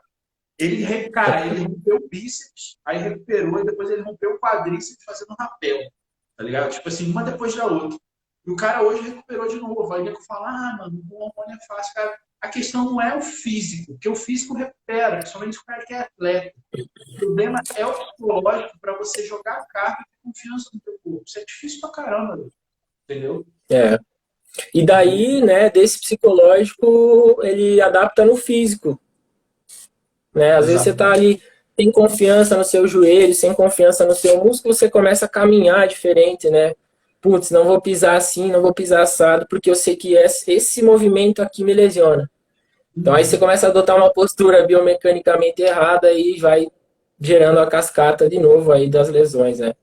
Cara, ele rompeu o bíceps, aí recuperou, e depois ele rompeu o quadríceps fazendo um rapel, tá ligado? Tipo assim, uma depois da outra. E o cara hoje recuperou de novo. Aí ele fala, mano, o hormônio é fácil, cara. A questão não é o físico, porque o físico recupera, principalmente o cara que é atleta. O problema é o psicológico para você jogar a carga e ter confiança no teu corpo. Isso é difícil pra caramba, entendeu? E daí, né, desse psicológico, ele adapta no físico, né? Às vezes você tá ali sem confiança no seu joelho, sem confiança no seu músculo, você começa a caminhar diferente, né? Putz, não vou pisar assim, não vou pisar assado, porque eu sei que esse movimento aqui me lesiona. Então aí você começa a adotar uma postura biomecanicamente errada e vai gerando a cascata de novo aí das lesões, né?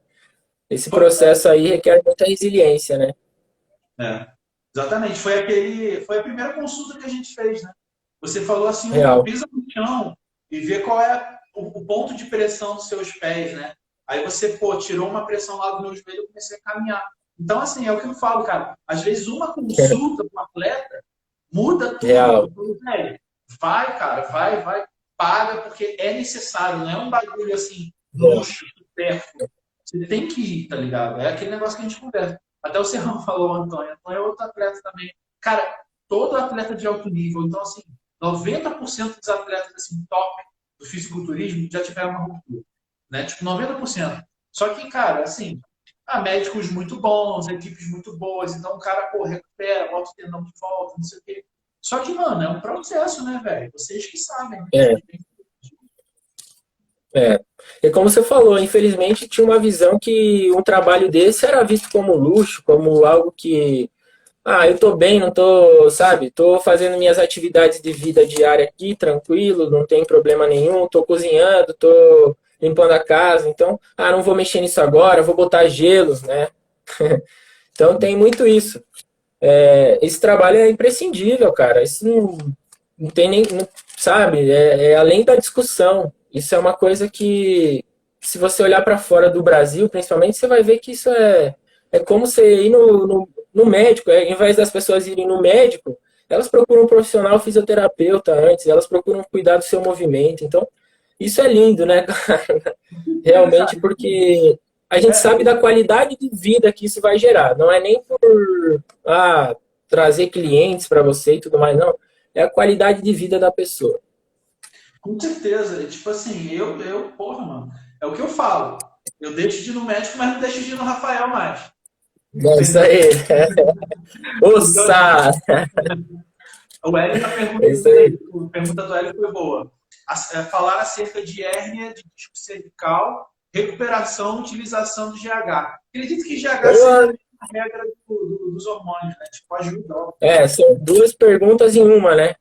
Esse processo aí requer muita resiliência, né? Exatamente. Foi a primeira consulta que a gente fez, né? Você falou assim, pisa no chão e vê qual é o ponto de pressão dos seus pés, né? Aí você, tirou uma pressão lá do meu joelho e eu comecei a caminhar. Então, assim, é o que eu falo, cara. Às vezes, uma consulta com o atleta muda tudo. Vai, cara, vai, paga, porque é necessário, não é um bagulho assim, luxo, supérfluo. Você tem que ir, tá ligado? É aquele negócio que a gente conversa. Até o Serrão falou, o Antônio. Antônio é outro atleta também. Cara, todo atleta de alto nível. Então, assim, 90% dos atletas assim, top do fisiculturismo já tiveram uma ruptura. Né? Tipo, 90%. Só que, cara, assim, há médicos muito bons, equipes muito boas. Então, o cara, pô, recupera, bota o tendão de volta, não sei o quê. Só que, mano, é um processo, né, velho? Vocês que sabem. Né? É, é. E como você falou, infelizmente tinha uma visão que um trabalho desse era visto como luxo, como algo que, eu tô bem, não tô, sabe, tô fazendo minhas atividades de vida diária aqui, tranquilo, não tem problema nenhum, tô cozinhando, tô limpando a casa, então, não vou mexer nisso agora, vou botar gelos, né? Então tem muito isso. Esse trabalho é imprescindível, cara. Isso não tem nem, sabe, é além da discussão. Isso é uma coisa que, se você olhar para fora do Brasil, principalmente, você vai ver que isso é como você ir no médico. Ao invés das pessoas irem no médico, elas procuram um profissional fisioterapeuta antes, elas procuram cuidar do seu movimento. Então, isso é lindo, né, cara? Realmente, porque a gente sabe da qualidade de vida que isso vai gerar. Não é nem por trazer clientes para você e tudo mais, não. É a qualidade de vida da pessoa. Com certeza. Tipo assim, porra, mano, é o que eu falo. Eu deixo de ir no médico, mas não deixo de ir no Rafael mais. É isso Entendeu? aí. Então, assim, Ossa! o Hélio, É isso aí. a pergunta do Hélio foi boa. Falar acerca de hérnia de disco cervical, recuperação, utilização do GH. Acredito que GH seja a regra dos hormônios, né? Tipo, ajuda. São duas perguntas em uma, né?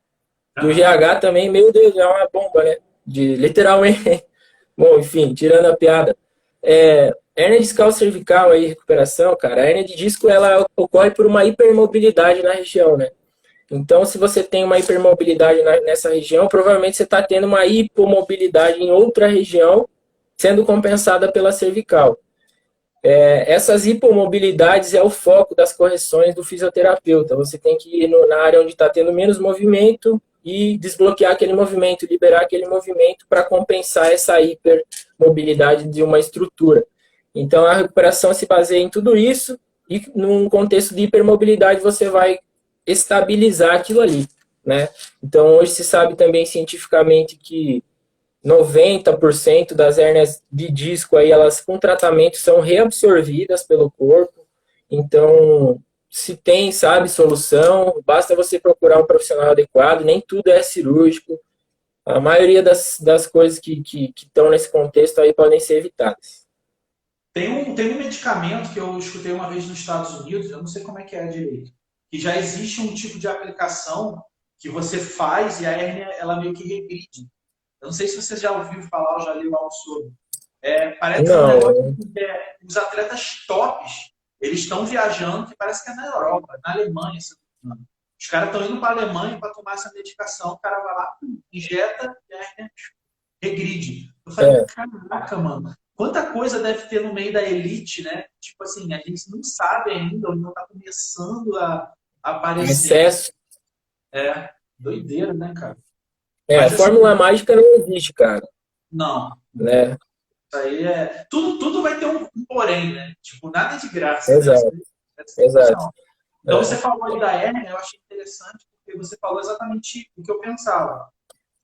Do Aham. GH também, meu Deus, é uma bomba, né? Literalmente. Bom, enfim, tirando a piada. Hérnia discal cervical aí, recuperação, cara. A hérnia de disco, ela ocorre por uma hipermobilidade na região, né? Então, se você tem uma hipermobilidade nessa região, provavelmente você está tendo uma hipomobilidade em outra região, sendo compensada pela cervical. Essas hipomobilidades é o foco das correções do fisioterapeuta. Você tem que ir na área onde está tendo menos movimento e desbloquear aquele movimento, liberar aquele movimento para compensar essa hipermobilidade de uma estrutura. Então, a recuperação se baseia em tudo isso e, num contexto de hipermobilidade, você vai estabilizar aquilo ali, né? Então, hoje se sabe também cientificamente que 90% das hérnias de disco aí, elas com tratamento são reabsorvidas pelo corpo. Então, se tem, sabe, solução, basta você procurar um profissional adequado, nem tudo é cirúrgico. A maioria das coisas que estão nesse contexto aí podem ser evitadas. Tem um medicamento que eu escutei uma vez nos Estados Unidos, eu não sei como é que é direito, que já existe um tipo de aplicação que você faz e a hérnia ela meio que regride. Eu não sei se você já ouviu falar ou já leu algo sobre. Parece um negócio Não, que os atletas tops, eles estão viajando, que parece que é na Europa, na Alemanha, se não me engano. Os caras estão indo para a Alemanha para tomar essa medicação, o cara vai lá, injeta e a hérnia regride. Eu falei, caraca, mano, quanta coisa deve ter no meio da elite, né? Tipo assim, a gente não sabe ainda, ou não está começando a aparecer. excesso. Doideira, né, cara? A Mas assim, fórmula mágica não existe, cara, não. né? Isso aí é. Tudo vai ter um porém, né? Tipo, nada é de graça, né? Exato, Essa é a exato. questão. Então você falou aí da hérnia, eu achei interessante, porque você falou exatamente o que eu pensava.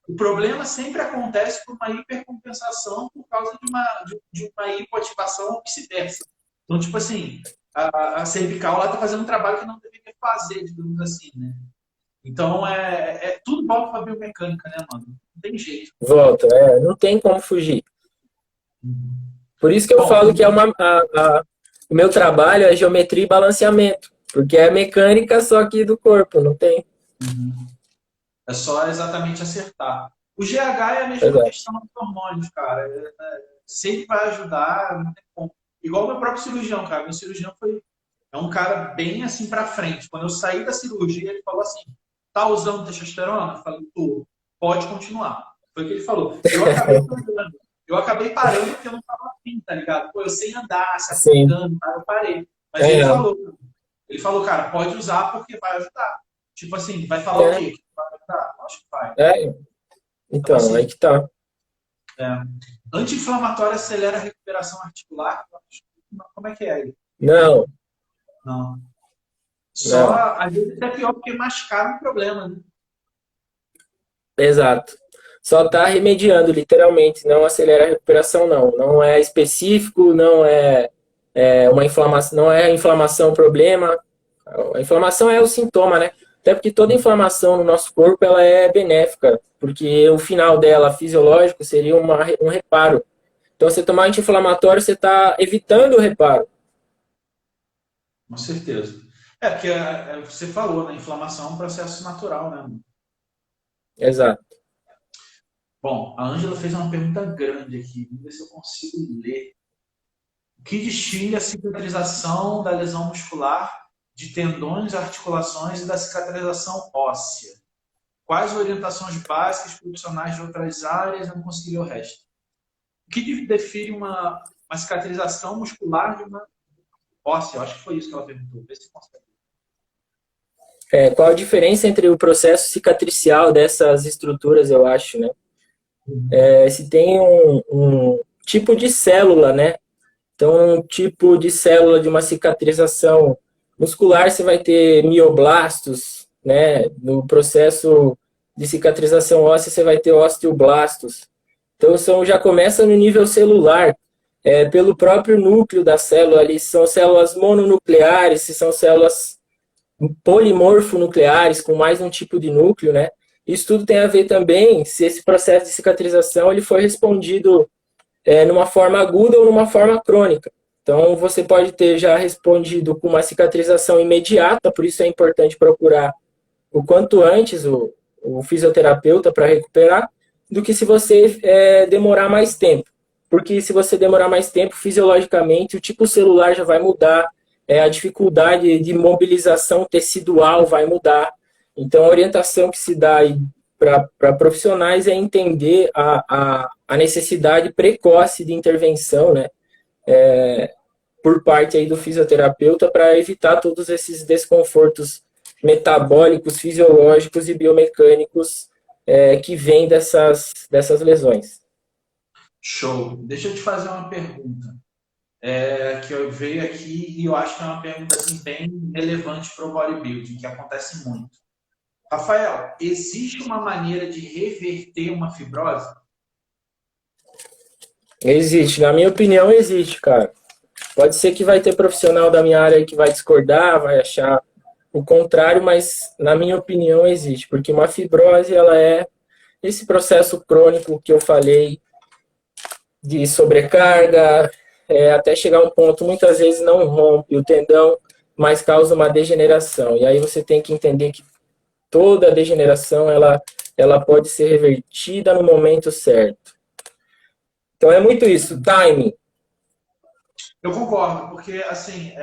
O problema sempre acontece por uma hipercompensação por causa de uma hipoativação ou vice-versa. Então, tipo assim, a cervical lá está fazendo um trabalho que não deveria fazer, digamos assim, né? Então, tudo volta para a biomecânica, né, mano? Não tem jeito. Volta, não tem como fugir. Por isso que eu Bom, falo que o meu trabalho é geometria e balanceamento, porque é mecânica só aqui do corpo, não tem. é só exatamente acertar. O GH é a mesma Exato. questão dos hormônios, cara. Sempre vai ajudar, não tem como. Igual o meu próprio cirurgião, cara. Meu cirurgião é um cara bem assim pra frente. Quando eu saí da cirurgia, ele falou assim: tá usando testosterona? Eu falei, tô, pode continuar. Foi o que ele falou. Eu acabei parando porque eu não tava afim, tá ligado? Pô, eu sei andar, se Sim. afundando, tá? Eu parei. Mas ele É, falou, cara, pode usar porque vai ajudar. Tipo assim, vai falar o é, quê? Que vai ajudar? Acho que vai. é. Então, Então, aí assim, que tá. é. Anti-inflamatório acelera a recuperação articular? Como é que é aí? Não, Não. Só, não, às vezes é pior porque mascara o problema, né? exato. Só está remediando, literalmente, não acelera a recuperação, não. Não é específico, não é uma inflamação, não é a inflamação o problema. A inflamação é o sintoma, né? Até porque toda inflamação no nosso corpo ela é benéfica, porque o final dela fisiológico seria um reparo. Então, você tomar anti-inflamatório, você está evitando o reparo. Com certeza. É, porque você falou, né? Inflamação é um processo natural, né? Exato. Bom, a Ângela fez uma pergunta grande aqui. Vamos ver se eu consigo ler. O que distingue a cicatrização da lesão muscular de tendões, articulações e da cicatrização óssea? Quais orientações básicas profissionais de outras áreas? Eu não consegui ler o resto. O que define uma cicatrização muscular de uma óssea? Eu acho que foi isso que ela perguntou. Vê se consegue. Qual a diferença entre o processo cicatricial dessas estruturas, eu acho, né? Se tem um tipo de célula, né? Então, um tipo de célula de uma cicatrização muscular, você vai ter mioblastos, né? No processo de cicatrização óssea, você vai ter osteoblastos. Então, já começa no nível celular, pelo próprio núcleo da célula ali, se são células mononucleares, se são células polimorfonucleares, com mais um tipo de núcleo, né? Isso tudo tem a ver também se esse processo de cicatrização ele foi respondido numa forma aguda ou numa forma crônica. Então, você pode ter já respondido com uma cicatrização imediata, por isso é importante procurar o quanto antes o fisioterapeuta para recuperar, do que se você demorar mais tempo. Porque se você demorar mais tempo, fisiologicamente, o tipo celular já vai mudar, a dificuldade de mobilização tecidual vai mudar. Então, a orientação que se dá para profissionais é entender a necessidade precoce de intervenção, né? Por parte aí do fisioterapeuta para evitar todos esses desconfortos metabólicos, fisiológicos e biomecânicos que vêm dessas lesões. Show. Deixa eu te fazer uma pergunta. Que eu veio aqui e eu acho que é uma pergunta assim, bem relevante para o bodybuilding, que acontece muito. Rafael, existe uma maneira de reverter uma fibrose? Existe, na minha opinião, existe, cara. Pode ser que vai ter profissional da minha área que vai discordar, vai achar o contrário, mas na minha opinião existe, porque uma fibrose ela é esse processo crônico que eu falei de sobrecarga, até chegar a um ponto, muitas vezes não rompe o tendão, mas causa uma degeneração. E aí você tem que entender que toda degeneração ela pode ser revertida no momento certo. Então é muito isso, timing. Eu concordo, porque assim,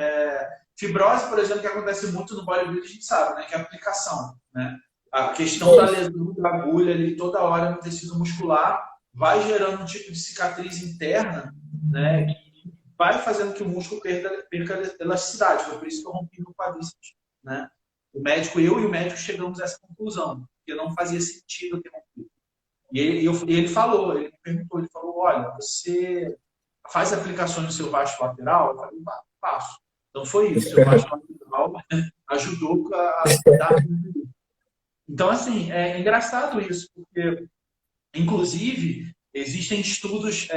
fibrose, por exemplo, que acontece muito no bodybuilding, a gente sabe, né, que é a aplicação, né? A questão da lesão da agulha ali toda hora no tecido muscular vai gerando um tipo de cicatriz interna, né, que vai fazendo que o músculo perca elasticidade. Foi por isso que eu rompi no quadríceps, né? Eu e o médico chegamos a essa conclusão, que não fazia sentido eu ter rompido. Ele falou, ele me perguntou, ele falou, olha, você faz aplicações no seu vasto lateral? Eu falei, faço. Então foi isso, seu vasto lateral ajudou a dar. Então, assim, é engraçado isso, porque, inclusive, existem estudos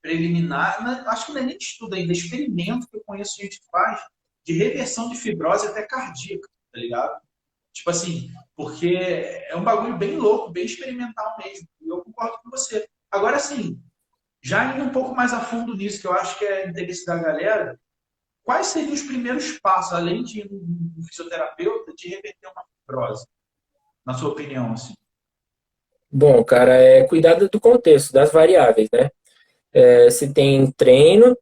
preliminares, acho que não é nem estudo ainda, é experimento que eu conheço gente que faz, de reversão de fibrose até cardíaca, tá ligado? Tipo assim, porque é um bagulho bem louco, bem experimental mesmo. E eu concordo com você. Agora, assim, já indo um pouco mais a fundo nisso, que eu acho que é interesse da galera, quais seriam os primeiros passos, além de ir no fisioterapeuta, de reverter uma fibrose? Na sua opinião, assim. Bom, cara, cuidar do contexto, das variáveis, né? Você tem treino,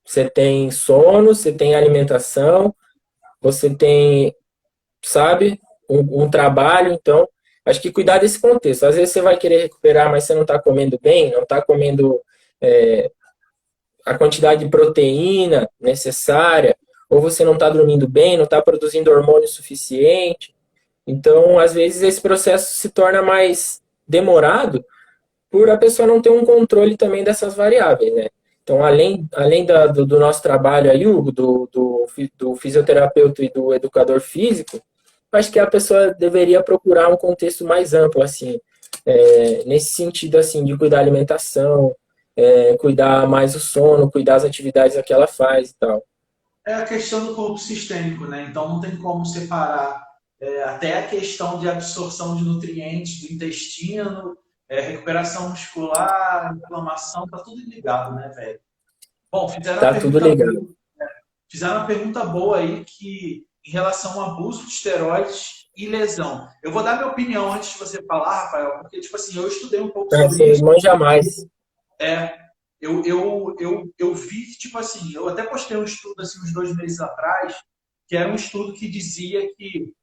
você tem sono, você tem alimentação, você tem, sabe, um trabalho. Então, acho que cuidar desse contexto. Às vezes você vai querer recuperar, mas você não está comendo bem, não está comendo a quantidade de proteína necessária, ou você não está dormindo bem, não está produzindo hormônio suficiente. Então, às vezes, esse processo se torna mais demorado, por a pessoa não ter um controle também dessas variáveis, né? Então, além do nosso trabalho aí, Hugo, do fisioterapeuta e do educador físico, acho que a pessoa deveria procurar um contexto mais amplo, assim, nesse sentido, assim, de cuidar da alimentação, cuidar mais do sono, cuidar das atividades que ela faz e tal. É a questão do corpo sistêmico, né? Então não tem como separar até a questão de absorção de nutrientes do intestino, recuperação muscular, inflamação, tá tudo ligado, né, velho? Bom, Tá tudo ligado. fizeram uma pergunta boa aí que em relação ao abuso de esteroides e lesão. Eu vou dar minha opinião antes de você falar, Rafael, porque tipo assim, eu estudei um pouco sobre Você isso. manja mais. É, eu vi que, tipo assim, eu até postei um estudo assim, uns 2 meses atrás, que era um estudo que dizia que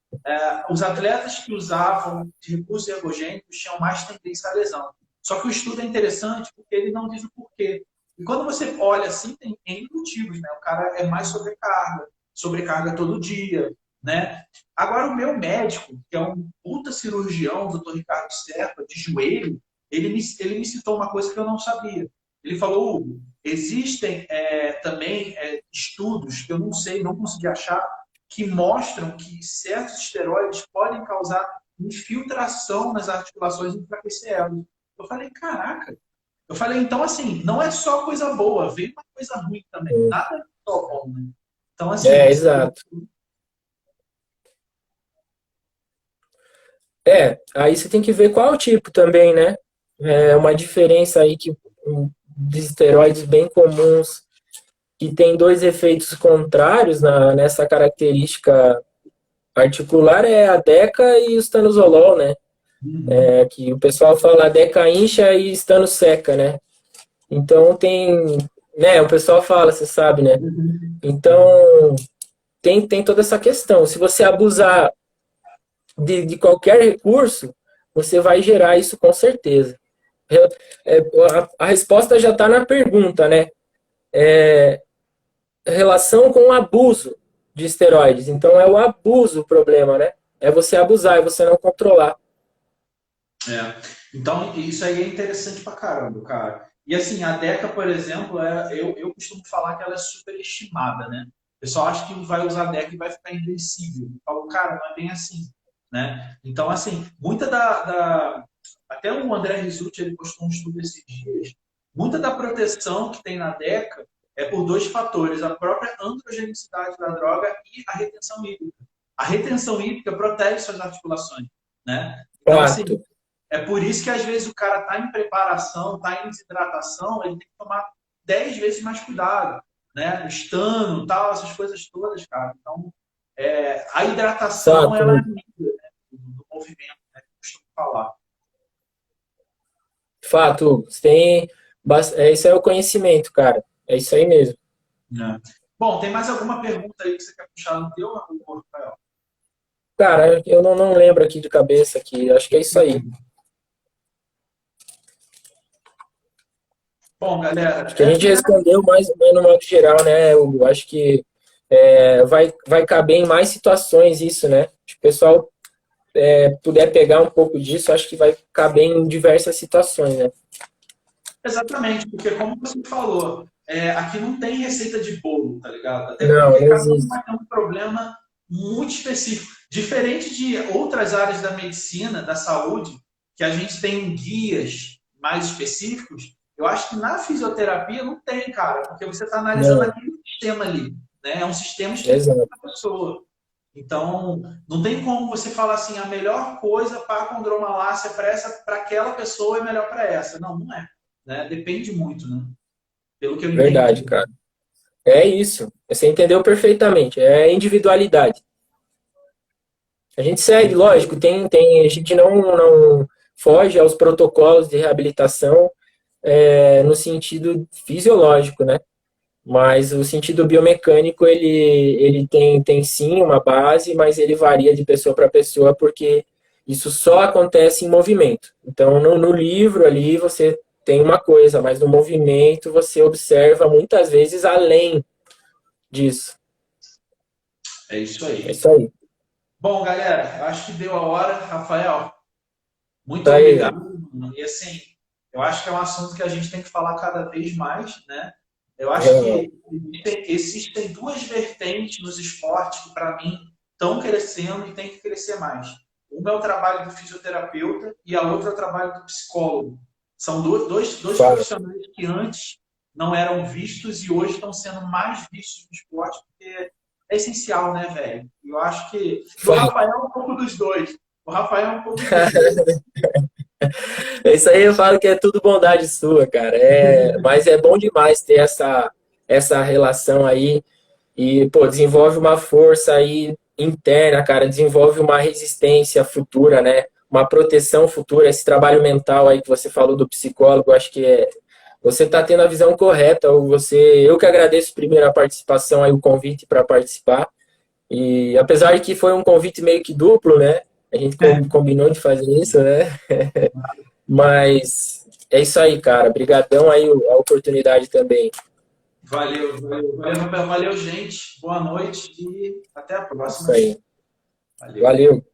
os atletas que usavam de recursos ergogênicos tinham mais tendência à lesão. Só que o estudo é interessante porque ele não diz o porquê. E quando você olha assim, tem N motivos, né? O cara é mais sobrecarga todo dia, né? Agora, o meu médico, que é um puta cirurgião, o Dr. Ricardo Serpa, de joelho, ele me citou uma coisa que eu não sabia. Ele falou, Hugo, existem também estudos que eu não sei, não consegui achar, que mostram que certos esteroides podem causar infiltração nas articulações e enfraquecer elas. Eu falei, caraca. Eu falei, então, assim, não é só coisa boa, vem uma coisa ruim também. Nada é só bom, né? Então, assim, você... Exato. Aí você tem que ver qual tipo também, né? É uma diferença aí que de esteroides bem comuns que tem dois efeitos contrários nessa característica articular é a DECA e o estanozolol, né? Que o pessoal fala DECA incha e estano seca, né? Então tem, né? O pessoal fala, você sabe, né? Então tem toda essa questão. Se você abusar de qualquer recurso, você vai gerar isso com certeza. A resposta já está na pergunta, né? Relação com o abuso de esteroides. Então é o abuso o problema, né? É você abusar, é você não controlar. Então, isso aí é interessante pra caramba, cara. E assim, a DECA, por exemplo, eu costumo falar que ela é superestimada, né? O pessoal acha que vai usar a DECA e vai ficar invencível. Eu falo, cara, não é bem assim, né? Então, assim, muita até o André Rissuti, ele postou um estudo esses dias, muita da proteção que tem na DECA é por dois fatores, a própria androgenicidade da droga e a retenção hídrica. A retenção hídrica protege suas articulações, né? Então, assim, Fato. é por isso que às vezes o cara está em preparação, está em desidratação, ele tem que tomar 10 vezes mais cuidado, né? Estano, tal, essas coisas todas, cara. Então, a hidratação, ela é Fato. amiga, né, do movimento, né, que eu costumo falar. Fato. Você tem. Isso é o conhecimento, cara. É isso aí mesmo. Né? Bom, tem mais alguma pergunta aí que você quer puxar no teu, Rafael? Cara, eu não lembro aqui de cabeça aqui. Acho que é isso aí. Bom, galera, Acho que a gente respondeu mais ou menos no modo geral, né, Hugo? Acho que vai caber em mais situações isso, né? Se o pessoal puder pegar um pouco disso, acho que vai caber em diversas situações, né? exatamente, porque como você falou, aqui não tem receita de bolo, tá ligado? Até Não, porque não cada um existe. vai ter um problema muito específico. Diferente de outras áreas da medicina, da saúde, que a gente tem guias mais específicos, eu acho que na fisioterapia não tem, cara, porque você está analisando Não, aquele sistema ali, né? É um sistema específico exato. da pessoa. Então, não tem como você falar assim, a melhor coisa para a condromalácia para aquela pessoa é melhor para essa. Não, não é. Né? Depende muito, né? Pelo que eu Verdade, entendi. cara. É isso. Você entendeu perfeitamente. É individualidade. A gente segue, lógico, a gente não foge aos protocolos de reabilitação no sentido fisiológico, né? Mas o sentido biomecânico, ele tem sim uma base, mas ele varia de pessoa para pessoa, porque isso só acontece em movimento. Então, no livro ali você tem uma coisa, mas no movimento você observa muitas vezes além disso. É isso É aí. isso aí. Bom, galera, acho que deu a hora. Rafael, muito Tá aí. obrigado. E assim, Eu acho que é um assunto que a gente tem que falar cada vez mais, né? Eu acho Aham. que existem duas vertentes nos esportes que, para mim, estão crescendo e tem que crescer mais. Uma é o trabalho do fisioterapeuta e a outra é o trabalho do psicólogo. São dois Fala. profissionais que antes não eram vistos e hoje estão sendo mais vistos no esporte, porque é essencial, né, velho? Eu acho que. E o Fala. Rafael é um pouco dos dois. O Rafael é um pouco dos dois. Isso aí eu falo que é tudo bondade sua, cara. Mas é bom demais ter essa relação aí e, pô, desenvolve uma força aí interna, cara, desenvolve uma resistência futura, né? Uma proteção futura, esse trabalho mental aí que você falou do psicólogo, acho que você está tendo a visão correta, eu que agradeço primeiro a participação aí, o convite para participar. E apesar de que foi um convite meio que duplo, né? A gente combinou de fazer isso, né? Mas é isso aí, cara. Obrigadão aí a oportunidade também. Valeu, Rafael. Valeu, gente. Boa noite e até a Isso próxima aí. aí. Valeu. Valeu.